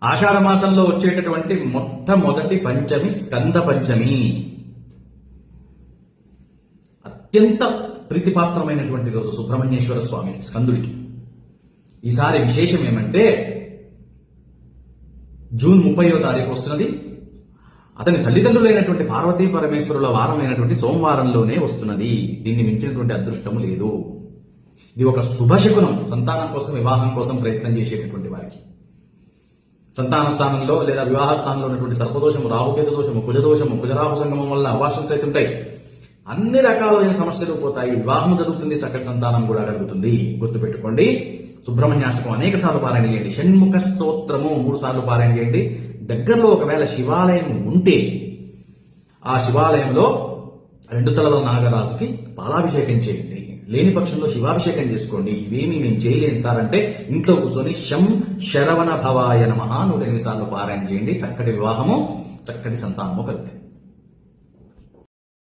ఆషాఢ మాసంలో వచ్చేటటువంటి మొట్టమొదటి పంచమి స్కంద పంచమి. అత్యంత ప్రీతిపాత్రమైనటువంటి రోజు సుబ్రహ్మణ్యేశ్వర స్వామి స్కందుడికి. ఈసారి విశేషం ఏమంటే జూన్ 30వ తారీఖు వస్తున్నది. అతని తల్లిదండ్రులైనటువంటి పార్వతీ పరమేశ్వరుల వారమైనటువంటి సోమవారంలోనే వస్తున్నది. దీన్ని మించినటువంటి అదృష్టము లేదు. ఇది ఒక శుభశకునం. సంతానం కోసం, వివాహం కోసం ప్రయత్నం చేసేటటువంటి వారికి సంతాన స్థానంలో లేదా వివాహ స్థానంలో ఉన్నటువంటి సర్పదోషము, రాహుకేతు దోషము, కుజదోషము, కుజరాహు సంగమం వల్ల అవాసన్స్ అవుతుంటాయి. అన్ని రకాలైన సమస్యలు పోతాయి. వివాహం జరుగుతుంది, చక్కటి సంతానం కూడా కలుగుతుంది. గుర్తుపెట్టుకోండి, సుబ్రహ్మణ్యాష్టకం అనేక సార్లు పారాయణ చేయండి. షణ్ముఖ స్తోత్రము 3 సార్లు పారాయణ చేయండి. దగ్గరలో ఒకవేళ శివాలయం ఉంటే ఆ శివాలయంలో 2 తలల నాగరాజుకి పాలాభిషేకం చేయండి. లేని పక్షంలో శివాభిషేకం చేసుకోండి. ఇవేమీ మేము చేయలేను సార్ అంటే ఇంట్లో కూర్చొని శం శరవణ భవాయ నమః 108 సార్లు పారాయణ చేయండి. చక్కటి వివాహము, చక్కటి సంతానము కలుగుతుంది.